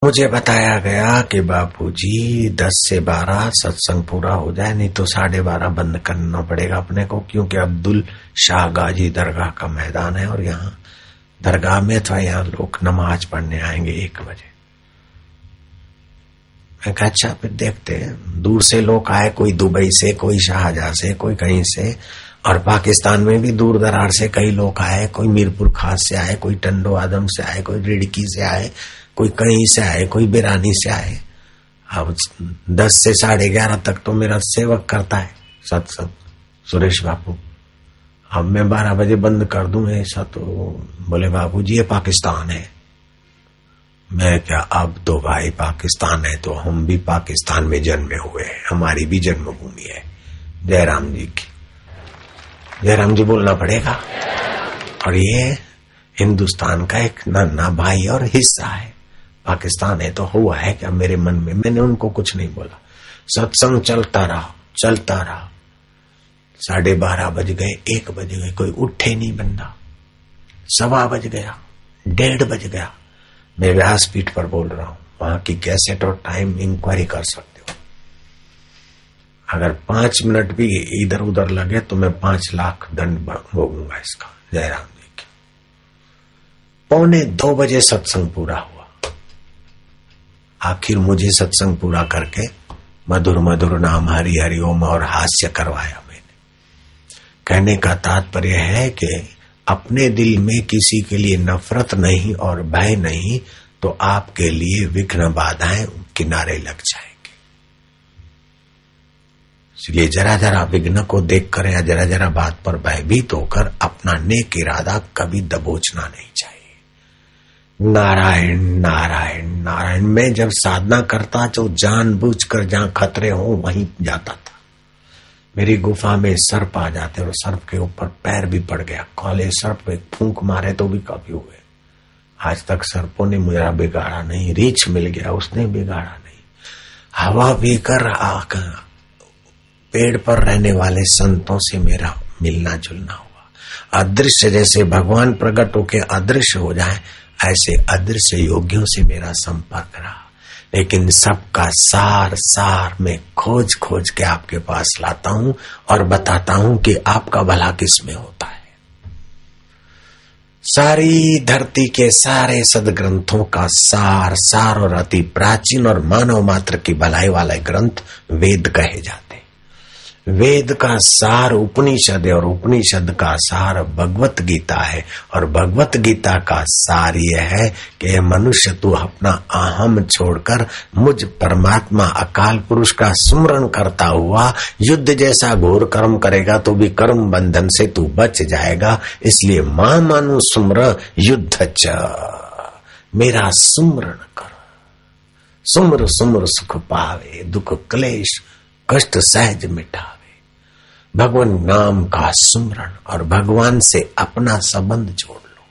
मुझे बताया गया कि बापूजी 10 से 12 सत्संग पूरा हो जाए, नहीं तो 12:30 बंद करना पड़ेगा अपने को, क्योंकि अब्दुल शाह गाजी दरगाह का मैदान है और यहाँ दरगाह में तो यहाँ लोग नमाज पढ़ने आएंगे 1 बजे। मैं कहा अच्छा फिर देखते हैं। दूर से लोग आए, कोई दुबई से, कोई शाहजहां से, कोई कहीं से, और पाकिस्तान में भी दूर दरार से कई लोग आए, कोई मीरपुर खास से आए, कोई टंडो आदम से आए, कोई रिड़की से आए, कोई कहीं से आए, कोई बिरानी से आए। अब 10 से 11:30 तक तो मेरा सेवक करता है सत्संग सुरेश बापू। अब मैं 12 बजे बंद कर दूं ऐसा, तो बोले बापू जी ये पाकिस्तान है। मैं क्या, अब तो भाई पाकिस्तान है तो हम भी पाकिस्तान में जन्मे हुए हैं, हमारी भी जन्मभूमि है। जयराम जी की, जयराम जी बोलना पड़ेगा। और ये हिंदुस्तान का एक नन्हा भाई और हिस्सा है। पाकिस्तान है तो हुआ है क्या मेरे मन में, मैंने उनको कुछ नहीं बोला। सत्संग चलता रहा, चलता रहा। 12:30 बज गए, 1 बज गए, कोई उठे नहीं बंदा। 1:15 बज गया, 1:30 बज गया। मैं व्यासपीठ पर बोल रहा हूं, वहां की कैसेट और टाइम इंक्वायरी कर सकते हो। अगर 5 मिनट भी इधर उधर लगे तो मैं 5 लाख दंड भोगूंगा इसका। जयराम जी की 1:45 बजे सत्संग पूरा हुआ। आखिर मुझे सत्संग पूरा करके मधुर मधुर नाम हरि हरि ओम और हास्य करवाया मैंने। कहने का तात्पर्य है कि अपने दिल में किसी के लिए नफरत नहीं और भय नहीं, तो आपके लिए विघ्न बाधाएं किनारे लग जाएंगे। इसलिए जरा जरा विघ्न को देखकर या जरा जरा बात पर भयभीत होकर अपना नेक इरादा कभी दबोचना नहीं चाहिए। नारायण नारायण नारायण। मैं जब साधना करता तो जानबूझकर जहां खतरे हो वहीं जाता था। मेरी गुफा में सर्प आ जाते और सर्प के ऊपर पैर भी पड़ गया। काले सर्प एक फूंक मारे तो भी काफी हुए। आज तक सर्पों ने मेरा बिगाड़ा नहीं। रीछ मिल गया, उसने बिगाड़ा नहीं। हवा पीकर आकर पेड़ पर रहने वाले संतों से मेरा मिलना जुलना हुआ। अदृश्य जैसे भगवान प्रकट होके अदृश्य हो जाए, ऐसे अदृश्य योगियों से मेरा संपर्क रहा। लेकिन सबका सार सार मैं खोज खोज के आपके पास लाता हूं और बताता हूं कि आपका भला किसमें होता है। सारी धरती के सारे सदग्रंथों का सार सार और अति प्राचीन और मानव मात्र की भलाई वाले ग्रंथ वेद कहे जाते। वेद का सार उपनिषद है और उपनिषद का सार भगवत गीता है और भगवत गीता का सार यह है कि मनुष्य तू अपना अहम छोड़कर मुझ परमात्मा अकाल पुरुष का सुमरण करता हुआ युद्ध जैसा घोर कर्म करेगा तो भी कर्म बंधन से तू बच जाएगा। इसलिए मां मानु सुमर युद्ध च, मेरा सुमरण कर। सुमर सुमर सुख पावे, दुख क्लेश कष्ट सहज मिटावे। भगवान नाम का सुमरण और भगवान से अपना संबंध जोड़ लो।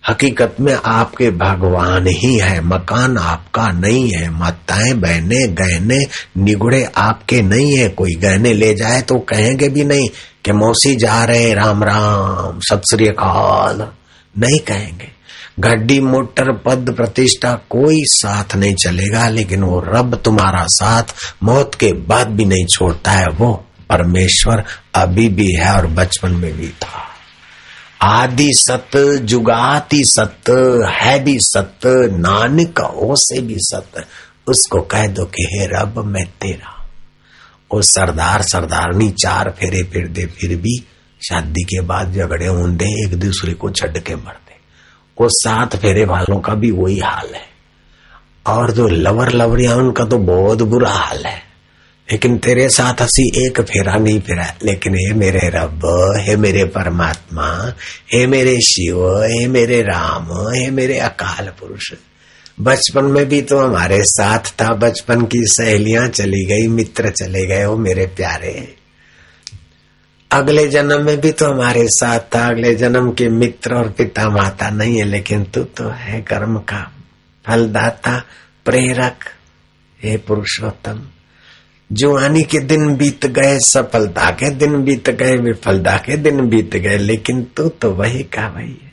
हकीकत में आपके भगवान ही है, मकान आपका नहीं है। माताएं बहने गहने निगुड़े आपके नहीं है। कोई गहने ले जाए तो कहेंगे भी नहीं कि मौसी जा रहे राम राम सत श्री अकाल, नहीं कहेंगे। गाड़ी मोटर पद प्रतिष्ठा कोई साथ नहीं चलेगा, लेकिन वो रब तुम्हारा साथ मौत के बाद भी नहीं छोड़ता है। वो परमेश्वर अभी भी है और बचपन में भी था। आदि सत जुगाति सत है भी सत, नानक हो से भी सत। उसको कह दो कि हे रब मैं तेरा। वो सरदार सरदारनी 4 फेरे फिर दे, फिर भी शादी के बाद झगड़े होंदे, एक दूसरे को छड़ के मरते। वो 7 फेरे वालों का भी वही हाल है। और जो लवर लवरिया उनका तो बहुत बुरा हाल है। लेकिन तेरे साथ हसी 1 फेरा नहीं फिरा। लेकिन हे मेरे रब, हे मेरे परमात्मा, हे मेरे शिव, हे मेरे राम, हे मेरे अकाल पुरुष, बचपन में भी तो हमारे साथ था। बचपन की सहेलियां चली गई, मित्र चले गए, वो मेरे प्यारे। अगले जन्म में भी तो हमारे साथ था। अगले जन्म के मित्र और पिता माता नहीं है, लेकिन तू तो है कर्म का फलदाता प्रेरक। हे पुरुषोत्तम, जुआनी के दिन बीत गए, सफलता के दिन बीत गए, विफलता के दिन बीत गए, लेकिन तू तो वही का वही है।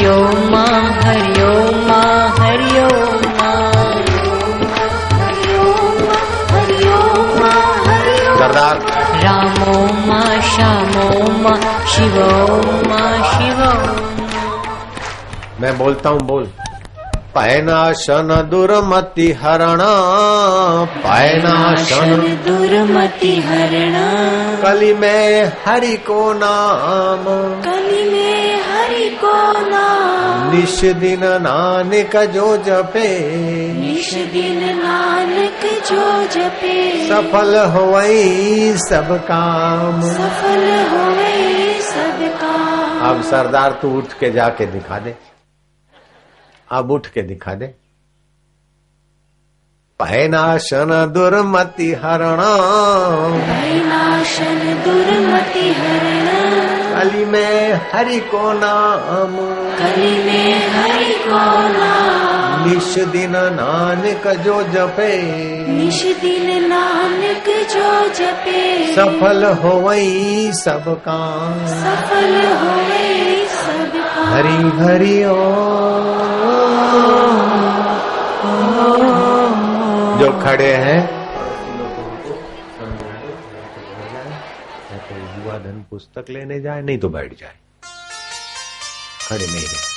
हरि ओम हरि ओम हरि ओम सरदार रामो मा श्यामो मा शिवो मा शिवो। मैं बोलता हूँ, बोल। पैनाशन दुर्मति हरण, पैनाशन दुर्मति हरण, कली में हरि को नाम, कली में हरि को नाम, निश दिन नानक जो जपे, निश दिन नानक जो जपे, सफल होवई सब काम, सफल होवे सब काम। अब सरदार तू उठ के जाके दिखा दे, अब उठ के दिखा दे। पैनाशन दुर्मति हरण, पैनाशन दुर्मति हरण, कली में हरि को नाम, कली में हरि को नाम, निश दिन नानक जो जपे, निश दिन नानक जो जपे, सफल होवई सब काम, सफल होवे सब काम। हरि हरि ओम। जो खड़े हैं युवा धन पुस्तक लेने जाए, नहीं तो बैठ जाए, खड़े नहीं रहे।